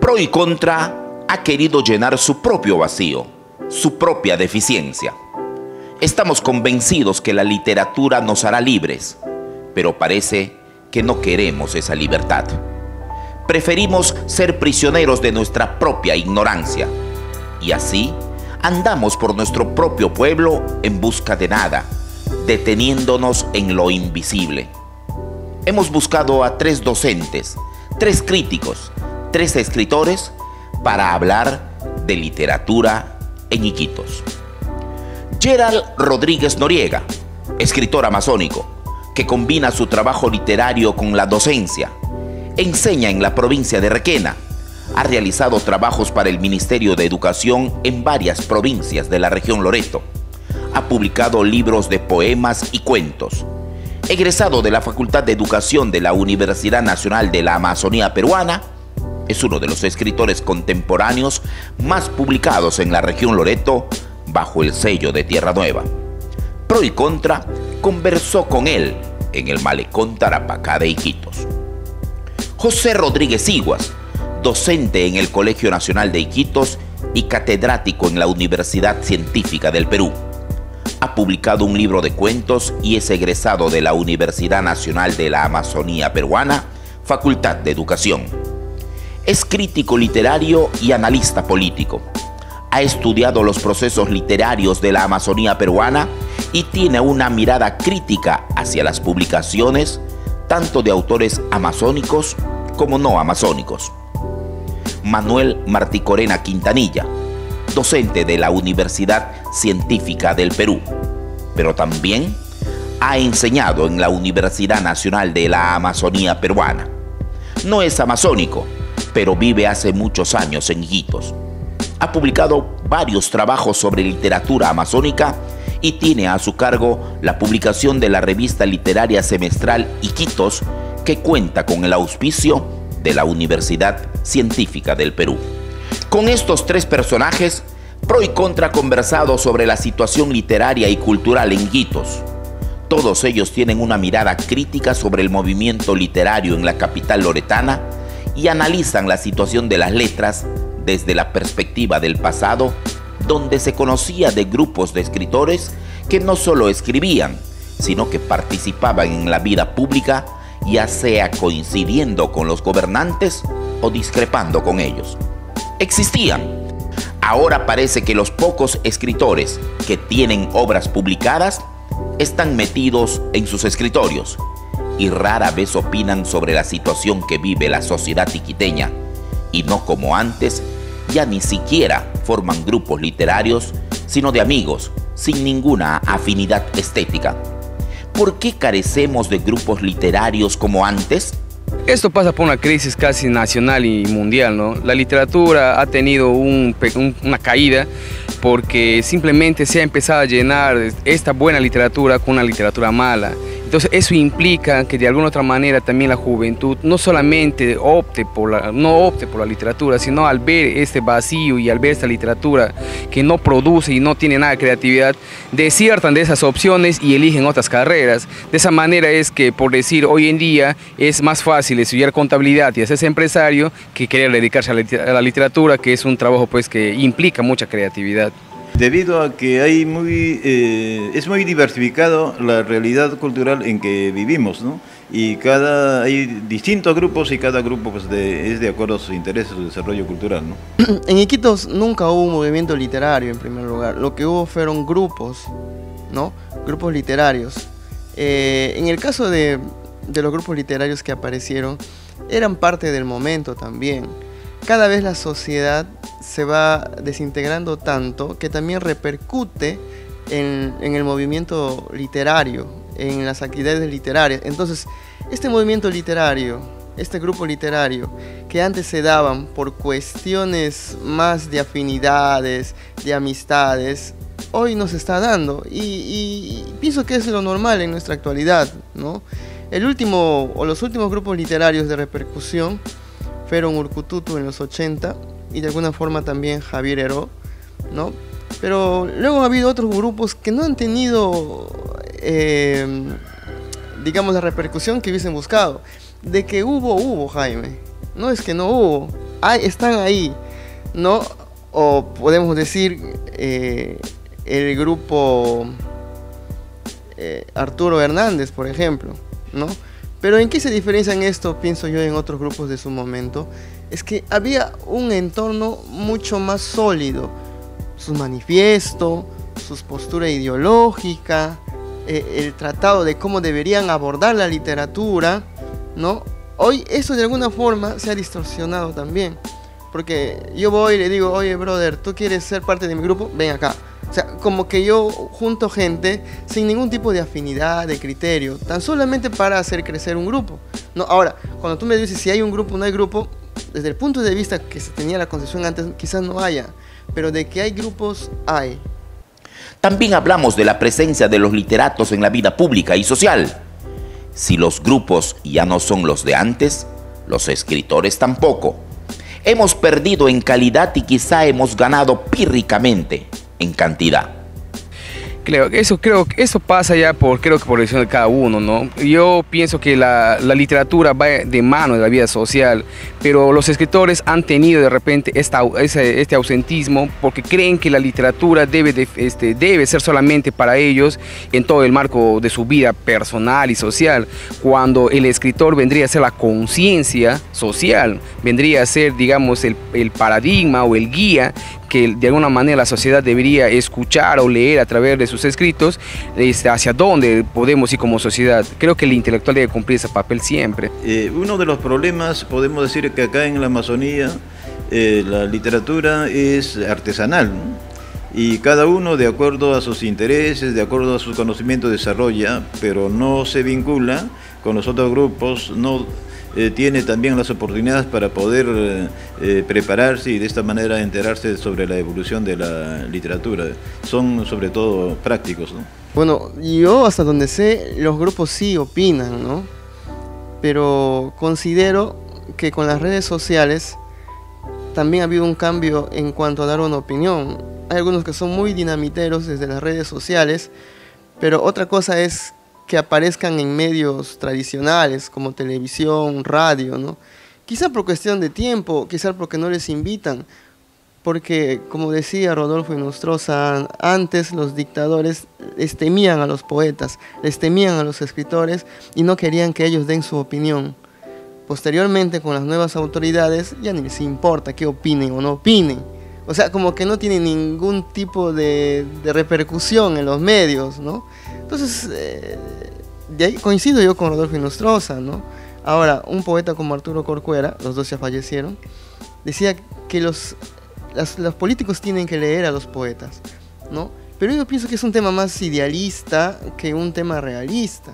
Pro y Contra ha querido llenar su propio vacío, su propia deficiencia. Estamos convencidos que la literatura nos hará libres, pero parece que no queremos esa libertad. Preferimos ser prisioneros de nuestra propia ignorancia. Y así andamos por nuestro propio pueblo en busca de nada, deteniéndonos en lo invisible. Hemos buscado a 3 docentes, 3 críticos, 3 escritores para hablar de literatura en Iquitos. Gerald Rodríguez Noriega, escritor amazónico, que combina su trabajo literario con la docencia. Enseña en la provincia de Requena. Ha realizado trabajos para el Ministerio de Educación en varias provincias de la región Loreto. Ha publicado libros de poemas y cuentos. Egresado de la Facultad de Educación de la Universidad Nacional de la Amazonía Peruana, es uno de los escritores contemporáneos más publicados en la región Loreto bajo el sello de Tierra Nueva. Pro y Contra conversó con él en el Malecón Tarapacá de Iquitos. José Rodríguez Iguas, docente en el Colegio Nacional de Iquitos y catedrático en la Universidad Científica del Perú. Ha publicado un libro de cuentos y es egresado de la Universidad Nacional de la Amazonía Peruana, Facultad de Educación. Es crítico literario y analista político. Ha estudiado los procesos literarios de la Amazonía peruana y tiene una mirada crítica hacia las publicaciones, tanto de autores amazónicos como no amazónicos. Manuel Marticorena Quintanilla, docente de la Universidad Científica del Perú, pero también ha enseñado en la Universidad Nacional de la Amazonía Peruana. No es amazónico, pero vive hace muchos años en Iquitos. Ha publicado varios trabajos sobre literatura amazónica y tiene a su cargo la publicación de la revista literaria semestral Iquitos, que cuenta con el auspicio de la Universidad Científica del Perú. Con estos 3 personajes, Pro y Contra ha conversado sobre la situación literaria y cultural en Iquitos. Todos ellos tienen una mirada crítica sobre el movimiento literario en la capital loretana y analizan la situación de las letras desde la perspectiva del pasado, donde se conocía de grupos de escritores que no solo escribían, sino que participaban en la vida pública, ya sea coincidiendo con los gobernantes o discrepando con ellos. Existían. Ahora parece que los pocos escritores que tienen obras publicadas están metidos en sus escritorios y rara vez opinan sobre la situación que vive la sociedad iquiteña, y no como antes, ya ni siquiera forman grupos literarios, sino de amigos, sin ninguna afinidad estética. ¿Por qué carecemos de grupos literarios como antes? Esto pasa por una crisis casi nacional y mundial, ¿no? La literatura ha tenido una caída porque simplemente se ha empezado a llenar esta buena literatura con una literatura mala. Entonces eso implica que de alguna otra manera también la juventud no solamente no opte por la literatura, sino al ver este vacío y al ver esta literatura que no produce y no tiene nada de creatividad, desiertan de esas opciones y eligen otras carreras. De esa manera es que, por decir, hoy en día es más fácil estudiar contabilidad y hacerse empresario que querer dedicarse a la literatura, que es un trabajo pues que implica mucha creatividad. Debido a que es muy diversificado la realidad cultural en que vivimos, ¿no? Y hay distintos grupos y cada grupo pues, es de acuerdo a sus intereses, su desarrollo cultural, ¿no? En Iquitos nunca hubo un movimiento literario en primer lugar, lo que hubo fueron grupos, ¿no? Grupos literarios. En el caso de los grupos literarios que aparecieron, eran parte del momento también. Cada vez la sociedad se va desintegrando tanto que también repercute en el movimiento literario, en las actividades literarias. Entonces, este movimiento literario, este grupo literario, que antes se daban por cuestiones más de afinidades, de amistades, hoy no se está dando y pienso que es lo normal en nuestra actualidad, ¿no? Los últimos grupos literarios de repercusión fueron Urcututu en los 80 y de alguna forma también Javier Heró, ¿no? Pero luego ha habido otros grupos que no han tenido, digamos, la repercusión que hubiesen buscado. De que hubo, Jaime. No es que no hubo. están ahí, ¿no? O podemos decir el grupo Arturo Hernández, por ejemplo, ¿no? Pero ¿en qué se diferencian esto, pienso yo, en otros grupos de su momento? Es que había un entorno mucho más sólido, su manifiesto, su postura ideológica, el tratado de cómo deberían abordar la literatura, ¿no? Hoy eso de alguna forma se ha distorsionado también, porque yo voy y le digo, oye brother, ¿tú quieres ser parte de mi grupo? Ven acá. O sea, como que yo junto gente sin ningún tipo de afinidad, de criterio, tan solamente para hacer crecer un grupo, ¿no? Ahora, cuando tú me dices si hay un grupo o no hay grupo, desde el punto de vista que se tenía la concepción antes, quizás no haya, pero de que hay grupos, hay. También hablamos de la presencia de los literatos en la vida pública y social. Si los grupos ya no son los de antes, los escritores tampoco. Hemos perdido en calidad y quizá hemos ganado pírricamente en cantidad. Creo que eso pasa ya por decisión de cada uno, ¿no? Yo pienso que la literatura va de mano de la vida social, pero los escritores han tenido de repente este ausentismo porque creen que la literatura debe ser solamente para ellos en todo el marco de su vida personal y social, cuando el escritor vendría a ser la conciencia social, vendría a ser, digamos, el paradigma o el guía que de alguna manera la sociedad debería escuchar o leer a través de sus escritos, hacia dónde podemos ir como sociedad. Creo que el intelectual debe cumplir ese papel siempre. Uno de los problemas, podemos decir que acá en la Amazonía, la literatura es artesanal, ¿no? Y cada uno de acuerdo a sus intereses, de acuerdo a sus conocimientos desarrolla, pero no se vincula con los otros grupos, no tiene también las oportunidades para poder prepararse y de esta manera enterarse sobre la evolución de la literatura. Son sobre todo prácticos, ¿no? Bueno, yo hasta donde sé, los grupos sí opinan, ¿no? Pero considero que con las redes sociales también ha habido un cambio en cuanto a dar una opinión. Hay algunos que son muy dinamiteros desde las redes sociales, pero otra cosa es que aparezcan en medios tradicionales como televisión, radio, ¿no? Quizá por cuestión de tiempo, quizá porque no les invitan, porque como decía Rodolfo Inostroza, antes los dictadores les temían a los poetas, les temían a los escritores y no querían que ellos den su opinión. Posteriormente, con las nuevas autoridades, ya ni les importa qué opinen o no opinen. O sea, como que no tienen ningún tipo de repercusión en los medios, ¿no? Entonces, de ahí coincido yo con Rodolfo Inostroza, ¿no? Ahora, un poeta como Arturo Corcuera, los dos ya fallecieron, decía que los políticos tienen que leer a los poetas, ¿no? Pero yo pienso que es un tema más idealista que un tema realista.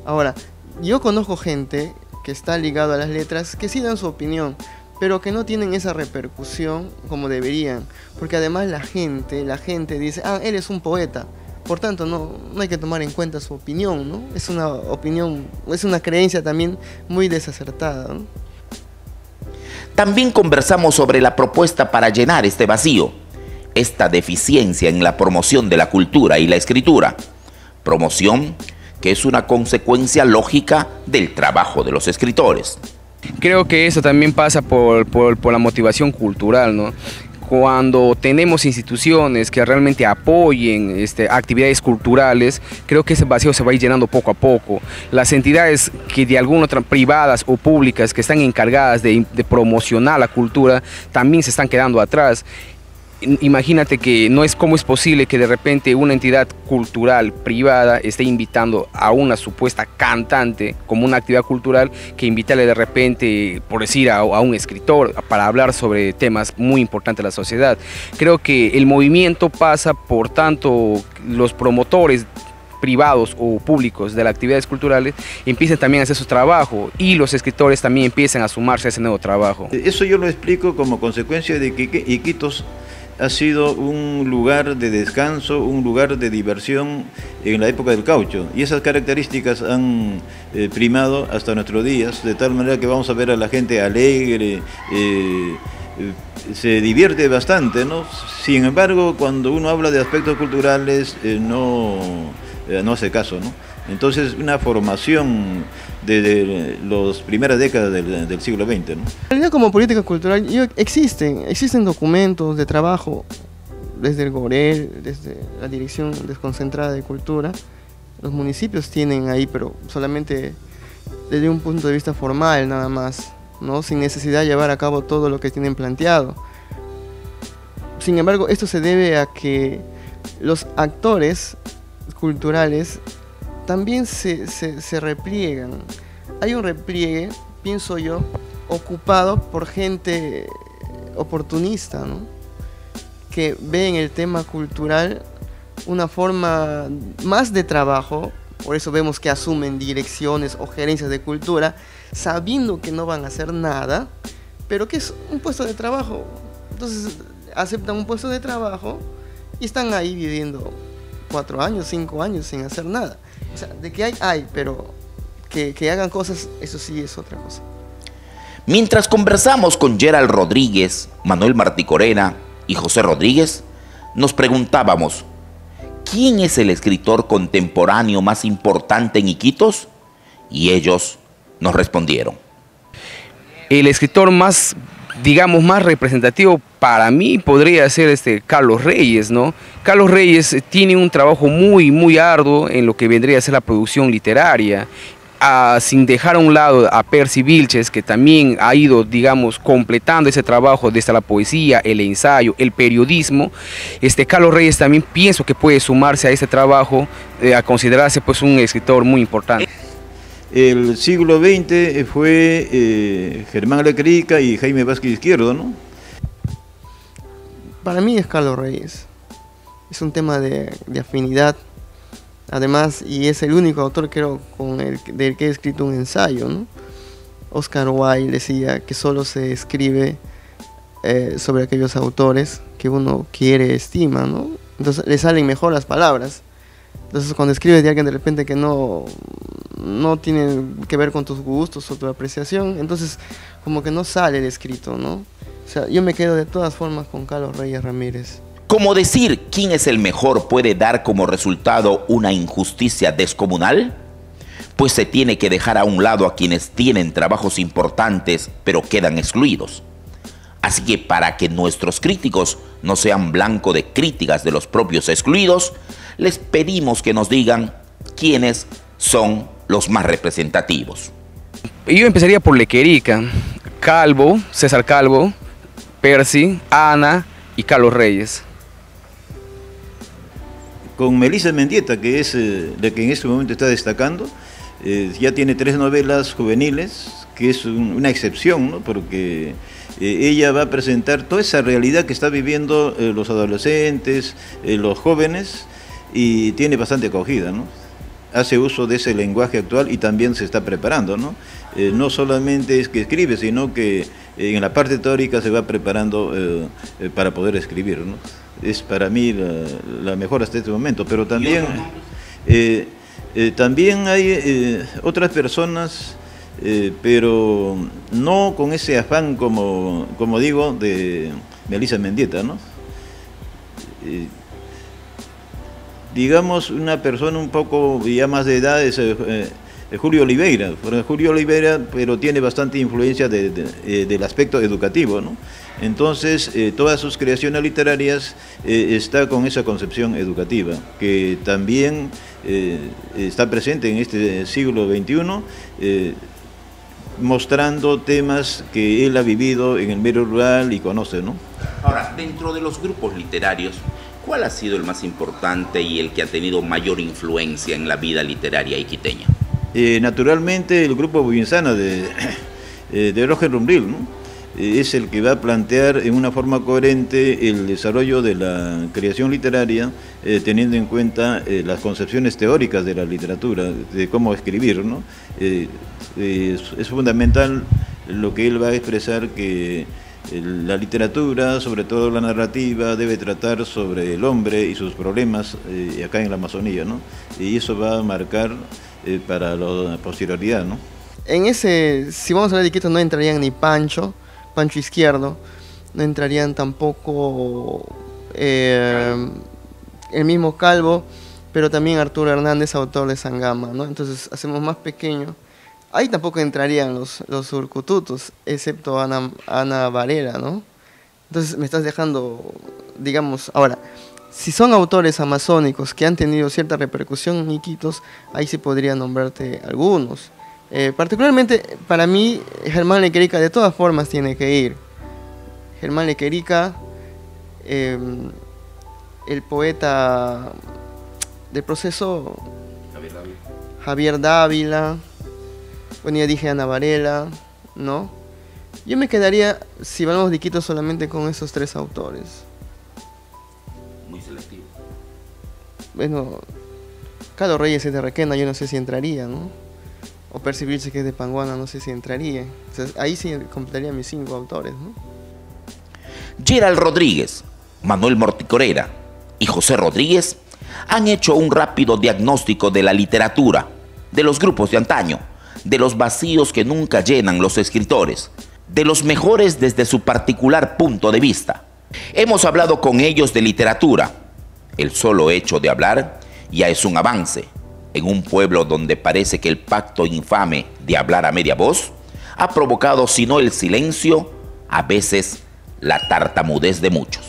Ahora, yo conozco gente que está ligada a las letras que sí dan su opinión, pero que no tienen esa repercusión como deberían, porque además la gente dice, él es un poeta, por tanto no hay que tomar en cuenta su opinión, ¿no? Es una opinión, es una creencia también muy desacertada, ¿no? También conversamos sobre la propuesta para llenar este vacío, esta deficiencia en la promoción de la cultura y la escritura, promoción que es una consecuencia lógica del trabajo de los escritores. Creo que eso también pasa por la motivación cultural, ¿no? Cuando tenemos instituciones que realmente apoyen actividades culturales, creo que ese vacío se va a ir llenando poco a poco. Las entidades que de alguna otra, privadas o públicas, que están encargadas de promocionar la cultura, también se están quedando atrás. Imagínate que no es cómo es posible que de repente una entidad cultural privada esté invitando a una supuesta cantante como una actividad cultural, que invitarle de repente, por decir, a un escritor para hablar sobre temas muy importantes de la sociedad. Creo que el movimiento pasa por tanto los promotores privados o públicos de las actividades culturales empiecen también a hacer su trabajo y los escritores también empiezan a sumarse a ese nuevo trabajo. Eso yo lo explico como consecuencia de que Iquitos ha sido un lugar de descanso, un lugar de diversión en la época del caucho, y esas características han primado hasta nuestros días, de tal manera que vamos a ver a la gente alegre, se divierte bastante, ¿no? Sin embargo, cuando uno habla de aspectos culturales, no hace caso, ¿no? Entonces, una formación desde las primeras décadas del siglo XX, ¿no? En realidad, como política cultural, existen documentos de trabajo desde el GOREL, desde la Dirección Desconcentrada de Cultura. Los municipios tienen ahí, pero solamente desde un punto de vista formal nada más, ¿no? Sin necesidad de llevar a cabo todo lo que tienen planteado. Sin embargo, esto se debe a que los actores culturales también se repliegan. Hay un repliegue, pienso yo, ocupado por gente oportunista, ¿no? Que ve en el tema cultural una forma más de trabajo. Por eso vemos que asumen direcciones o gerencias de cultura, sabiendo que no van a hacer nada, pero que es un puesto de trabajo. Entonces aceptan un puesto de trabajo y están ahí viviendo 4 años, 5 años sin hacer nada. O sea, de que hay, pero que hagan cosas, eso sí es otra cosa. Mientras conversamos con Gerald Rodríguez, Manuel Martí Corena y José Rodríguez, nos preguntábamos, ¿quién es el escritor contemporáneo más importante en Iquitos? Y ellos nos respondieron. El escritor más, digamos, más representativo para mí podría ser Carlos Reyes, ¿no? Carlos Reyes tiene un trabajo muy arduo en lo que vendría a ser la producción literaria, sin dejar a un lado a Percy Vilches, que también ha ido, digamos, completando ese trabajo desde la poesía, el ensayo, el periodismo. Carlos Reyes también pienso que puede sumarse a ese trabajo, a considerarse pues un escritor muy importante. El siglo XX fue Germán Lecrica y Jaime Vázquez Izquierdo, ¿no? Para mí es Carlos Reyes. Es un tema de afinidad. Además, y es el único autor, creo, del que he escrito un ensayo, ¿no? Oscar Wilde decía que solo se escribe sobre aquellos autores que uno quiere, estima, ¿no? Entonces le salen mejor las palabras. Entonces cuando escribes de alguien de repente que no tiene que ver con tus gustos o tu apreciación, entonces como que no sale el escrito, ¿no? O sea, yo me quedo de todas formas con Carlos Reyes Ramírez. Como decir quién es el mejor puede dar como resultado una injusticia descomunal, pues se tiene que dejar a un lado a quienes tienen trabajos importantes pero quedan excluidos. Así que para que nuestros críticos no sean blanco de críticas de los propios excluidos, les pedimos que nos digan quiénes son los más representativos. Yo empezaría por Lequerica, Calvo, César Calvo, Percy, Ana y Carlos Reyes. Con Melissa Mendieta, que es la que en este momento está destacando, ya tiene 3 novelas juveniles, que es una excepción, ¿no? Porque ella va a presentar toda esa realidad que está viviendo los adolescentes, los jóvenes, y tiene bastante acogida, ¿no? Hace uso de ese lenguaje actual y también se está preparando, ¿no? No solamente es que escribe, sino que en la parte teórica se va preparando para poder escribir, ¿no? Es para mí la mejor hasta este momento, pero también, también hay otras personas, pero no con ese afán, como digo, de Melissa Mendieta, ¿no? Digamos, una persona un poco ya más de edad es Julio Oliveira. Julio Oliveira, pero tiene bastante influencia del aspecto educativo, ¿no? Entonces, todas sus creaciones literarias está con esa concepción educativa, que también está presente en este siglo XXI, mostrando temas que él ha vivido en el medio rural y conoce, ¿no? Ahora, dentro de los grupos literarios, ¿cuál ha sido el más importante y el que ha tenido mayor influencia en la vida literaria iquiteña? Naturalmente el grupo Buinsana de Roger Rumbril, ¿no? Es el que va a plantear en una forma coherente el desarrollo de la creación literaria, teniendo en cuenta las concepciones teóricas de la literatura, de cómo escribir, ¿no? Es fundamental lo que él va a expresar, que la literatura, sobre todo la narrativa, debe tratar sobre el hombre y sus problemas acá en la Amazonía, ¿no? Y eso va a marcar para la posterioridad, ¿no? En ese, si vamos a hablar de Iquitos, no entrarían ni Pancho Izquierdo, no entrarían tampoco el mismo Calvo, pero también Arturo Hernández, autor de Sangama, ¿no? Entonces hacemos más pequeño. Ahí tampoco entrarían los urcututos, excepto Ana Varela, ¿no? Entonces me estás dejando, digamos, ahora, si son autores amazónicos que han tenido cierta repercusión en Iquitos, ahí sí podría nombrarte algunos. Particularmente para mí, Germán Lequerica de todas formas tiene que ir. Germán Lequerica, el poeta del proceso, Javier Dávila, bueno, ya dije Ana Varela, ¿no? Yo me quedaría, si hablamos de Iquitos, solamente con esos 3 autores. Muy selectivo. Bueno, Carlos Reyes es de Requena, yo no sé si entraría, ¿no? O Percibirse, que es de Panguana, no sé si entraría. O sea, ahí sí completaría mis 5 autores, ¿no? Gerald Rodríguez, Manuel Morticorera y José Rodríguez han hecho un rápido diagnóstico de la literatura, de los grupos de antaño, de los vacíos que nunca llenan los escritores, de los mejores desde su particular punto de vista. Hemos hablado con ellos de literatura. El solo hecho de hablar ya es un avance. En un pueblo donde parece que el pacto infame de hablar a media voz ha provocado, si no el silencio, a veces la tartamudez de muchos.